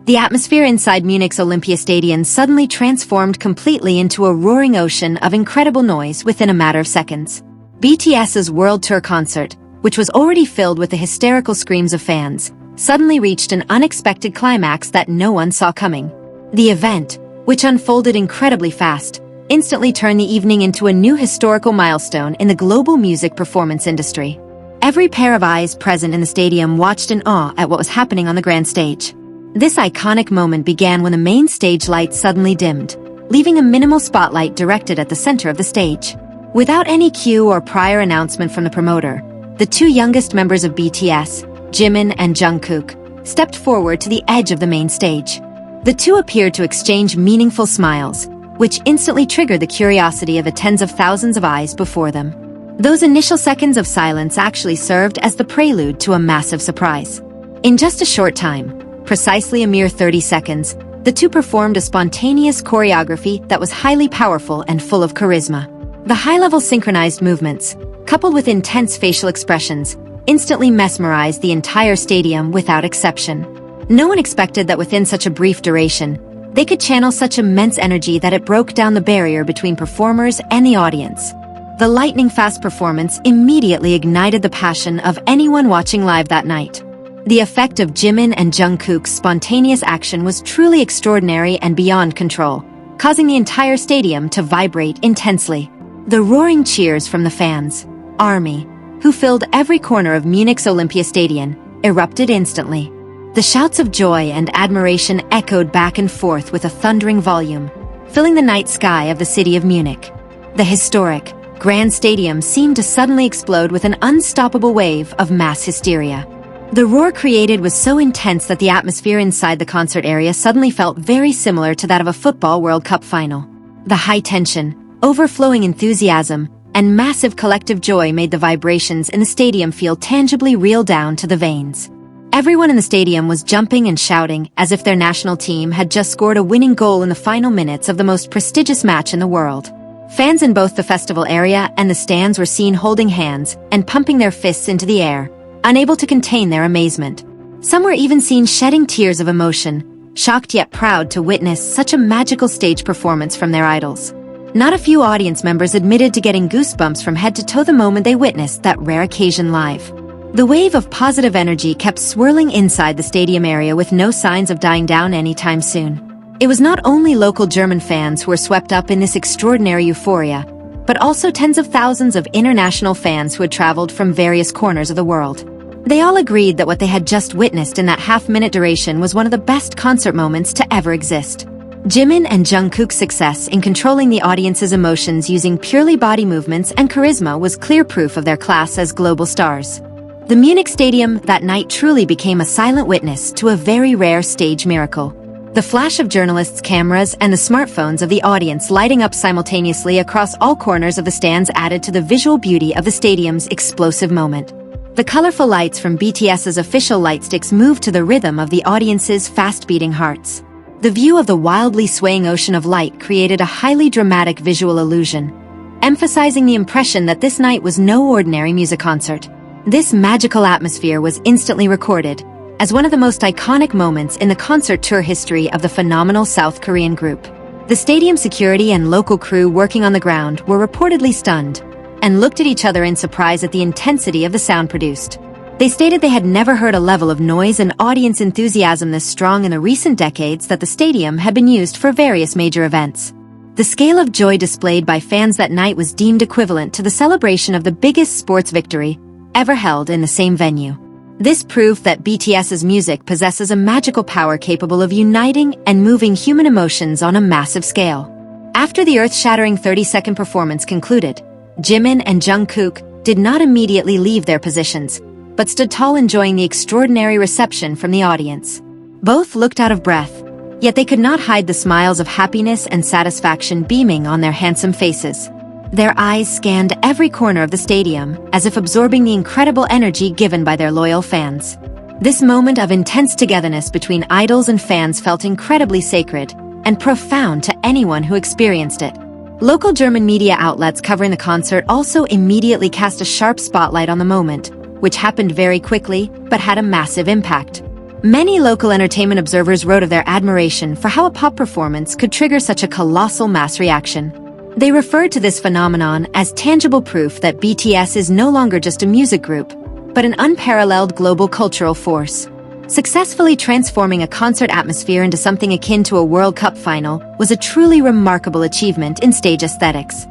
The atmosphere inside Munich's Olympiastadion suddenly transformed completely into a roaring ocean of incredible noise within a matter of seconds. BTS's World Tour concert, which was already filled with the hysterical screams of fans, suddenly reached an unexpected climax that no one saw coming. The event, which unfolded incredibly fast, instantly turned the evening into a new historical milestone in the global music performance industry. Every pair of eyes present in the stadium watched in awe at what was happening on the grand stage. This iconic moment began when the main stage lights suddenly dimmed, leaving a minimal spotlight directed at the center of the stage. Without any cue or prior announcement from the promoter, the two youngest members of BTS, Jimin and Jungkook, stepped forward to the edge of the main stage. The two appeared to exchange meaningful smiles, which instantly triggered the curiosity of the tens of thousands of eyes before them. Those initial seconds of silence actually served as the prelude to a massive surprise. In just a short time, precisely a mere 30 seconds, the two performed a spontaneous choreography that was highly powerful and full of charisma. The high-level synchronized movements, coupled with intense facial expressions, instantly mesmerized the entire stadium without exception. No one expected that within such a brief duration, they could channel such immense energy that it broke down the barrier between performers and the audience. The lightning-fast performance immediately ignited the passion of anyone watching live that night. The effect of Jimin and Jungkook's spontaneous action was truly extraordinary and beyond control, causing the entire stadium to vibrate intensely. The roaring cheers from the fans, army, who filled every corner of Munich's Olympiastadion, erupted instantly. The shouts of joy and admiration echoed back and forth with a thundering volume, filling the night sky of the city of Munich. The historic, grand stadium seemed to suddenly explode with an unstoppable wave of mass hysteria. The roar created was so intense that the atmosphere inside the concert area suddenly felt very similar to that of a football World Cup final. The high tension, overflowing enthusiasm, and massive collective joy made the vibrations in the stadium feel tangibly real down to the veins. Everyone in the stadium was jumping and shouting as if their national team had just scored a winning goal in the final minutes of the most prestigious match in the world. Fans in both the festival area and the stands were seen holding hands and pumping their fists into the air, unable to contain their amazement. Some were even seen shedding tears of emotion, shocked yet proud to witness such a magical stage performance from their idols. Not a few audience members admitted to getting goosebumps from head to toe the moment they witnessed that rare occasion live. The wave of positive energy kept swirling inside the stadium area with no signs of dying down anytime soon. It was not only local German fans who were swept up in this extraordinary euphoria, but also tens of thousands of international fans who had traveled from various corners of the world. They all agreed that what they had just witnessed in that half-minute duration was one of the best concert moments to ever exist. Jimin and Jungkook's success in controlling the audience's emotions using purely body movements and charisma was clear proof of their class as global stars. The Munich Stadium that night truly became a silent witness to a very rare stage miracle. The flash of journalists' cameras and the smartphones of the audience lighting up simultaneously across all corners of the stands added to the visual beauty of the stadium's explosive moment. The colorful lights from BTS's official lightsticks moved to the rhythm of the audience's fast-beating hearts. The view of the wildly swaying ocean of light created a highly dramatic visual illusion, emphasizing the impression that this night was no ordinary music concert. This magical atmosphere was instantly recorded as one of the most iconic moments in the concert tour history of the phenomenal South Korean group. The stadium security and local crew working on the ground were reportedly stunned and looked at each other in surprise at the intensity of the sound produced. They stated they had never heard a level of noise and audience enthusiasm this strong in the recent decades that the stadium had been used for various major events. The scale of joy displayed by fans that night was deemed equivalent to the celebration of the biggest sports victory ever held in the same venue. This proved that BTS's music possesses a magical power capable of uniting and moving human emotions on a massive scale. After the earth-shattering 30-second performance concluded, Jimin and Jungkook did not immediately leave their positions, but stood tall enjoying the extraordinary reception from the audience. Both looked out of breath, yet they could not hide the smiles of happiness and satisfaction beaming on their handsome faces. Their eyes scanned every corner of the stadium, as if absorbing the incredible energy given by their loyal fans. This moment of intense togetherness between idols and fans felt incredibly sacred and profound to anyone who experienced it. Local German media outlets covering the concert also immediately cast a sharp spotlight on the moment, which happened very quickly but had a massive impact. Many local entertainment observers wrote of their admiration for how a pop performance could trigger such a colossal mass reaction. They referred to this phenomenon as tangible proof that BTS is no longer just a music group, but an unparalleled global cultural force. Successfully transforming a concert atmosphere into something akin to a World Cup final was a truly remarkable achievement in stage aesthetics.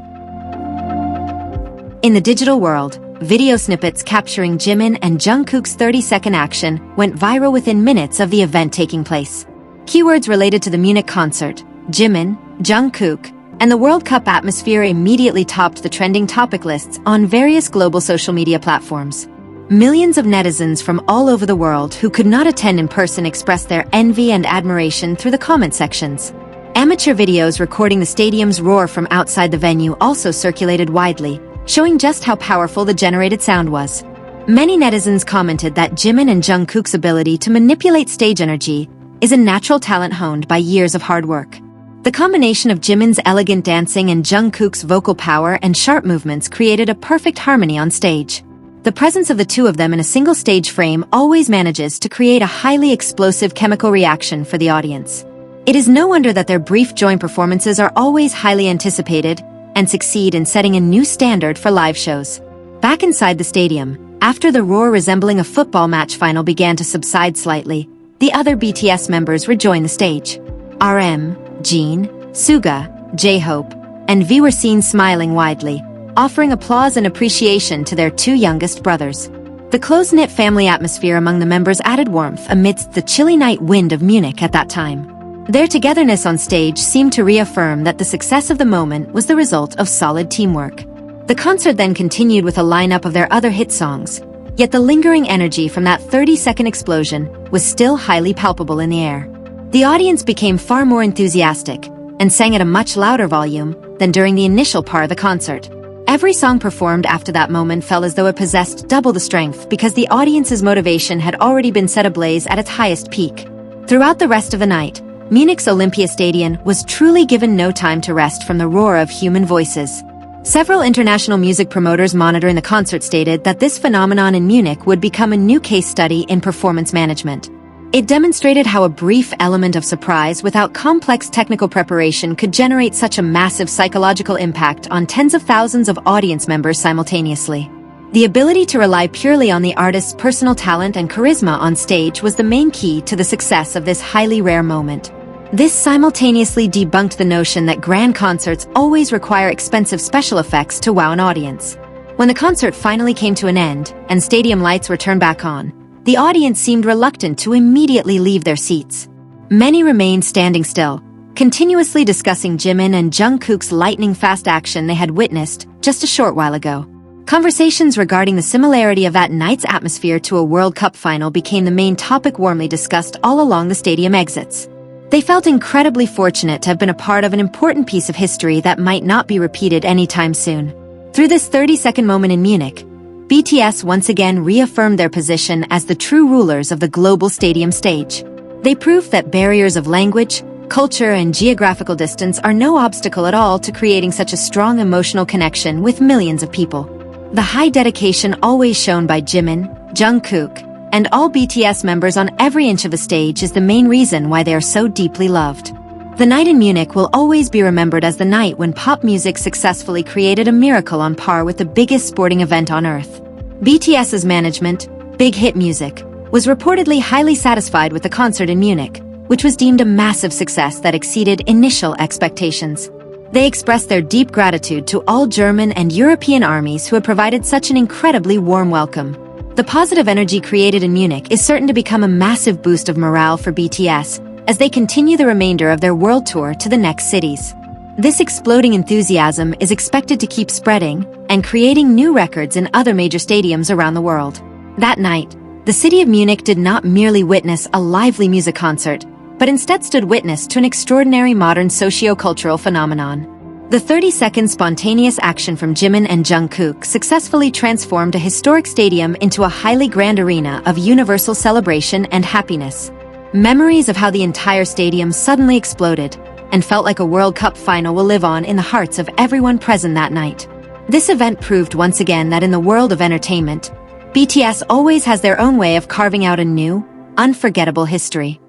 In the digital world, video snippets capturing Jimin and Jungkook's 30-second action went viral within minutes of the event taking place. Keywords related to the Munich concert, Jimin, Jungkook, and the World Cup atmosphere immediately topped the trending topic lists on various global social media platforms. Millions of netizens from all over the world who could not attend in person expressed their envy and admiration through the comment sections. Amateur videos recording the stadium's roar from outside the venue also circulated widely, showing just how powerful the generated sound was. Many netizens commented that Jimin and Jungkook's ability to manipulate stage energy is a natural talent honed by years of hard work. The combination of Jimin's elegant dancing and Jungkook's vocal power and sharp movements created a perfect harmony on stage. The presence of the two of them in a single stage frame always manages to create a highly explosive chemical reaction for the audience. It is no wonder that their brief joint performances are always highly anticipated and succeed in setting a new standard for live shows. Back inside the stadium, after the roar resembling a football match final began to subside slightly, the other BTS members rejoined the stage. RM, Jin, Suga, J-Hope, and V were seen smiling widely, offering applause and appreciation to their two youngest brothers. The close-knit family atmosphere among the members added warmth amidst the chilly night wind of Munich at that time. Their togetherness on stage seemed to reaffirm that the success of the moment was the result of solid teamwork. The concert then continued with a lineup of their other hit songs, yet the lingering energy from that 30-second explosion was still highly palpable in the air. The audience became far more enthusiastic and sang at a much louder volume than during the initial part of the concert. Every song performed after that moment felt as though it possessed double the strength because the audience's motivation had already been set ablaze at its highest peak. Throughout the rest of the night, Munich's Olympiastadion was truly given no time to rest from the roar of human voices. Several international music promoters monitoring the concert stated that this phenomenon in Munich would become a new case study in performance management. It demonstrated how a brief element of surprise without complex technical preparation could generate such a massive psychological impact on tens of thousands of audience members simultaneously. The ability to rely purely on the artist's personal talent and charisma on stage was the main key to the success of this highly rare moment. This simultaneously debunked the notion that grand concerts always require expensive special effects to wow an audience. When the concert finally came to an end and stadium lights were turned back on, the audience seemed reluctant to immediately leave their seats. Many remained standing still, continuously discussing Jimin and Jungkook's lightning-fast action they had witnessed just a short while ago. Conversations regarding the similarity of that night's atmosphere to a World Cup final became the main topic warmly discussed all along the stadium exits. They felt incredibly fortunate to have been a part of an important piece of history that might not be repeated anytime soon. Through this 30-second moment in Munich, BTS once again reaffirmed their position as the true rulers of the global stadium stage. They proved that barriers of language, culture, and geographical distance are no obstacle at all to creating such a strong emotional connection with millions of people. The high dedication always shown by Jimin, Jungkook, and all BTS members on every inch of the stage is the main reason why they are so deeply loved. The night in Munich will always be remembered as the night when pop music successfully created a miracle on par with the biggest sporting event on Earth. BTS's management, Big Hit Music, was reportedly highly satisfied with the concert in Munich, which was deemed a massive success that exceeded initial expectations. They expressed their deep gratitude to all German and European armies who had provided such an incredibly warm welcome. The positive energy created in Munich is certain to become a massive boost of morale for BTS as they continue the remainder of their world tour to the next cities. This exploding enthusiasm is expected to keep spreading and creating new records in other major stadiums around the world. That night, the city of Munich did not merely witness a lively music concert, but instead stood witness to an extraordinary modern socio-cultural phenomenon. The 30-second spontaneous action from Jimin and Jungkook successfully transformed a historic stadium into a highly grand arena of universal celebration and happiness. Memories of how the entire stadium suddenly exploded and felt like a World Cup final will live on in the hearts of everyone present that night. This event proved once again that in the world of entertainment, BTS always has their own way of carving out a new, unforgettable history.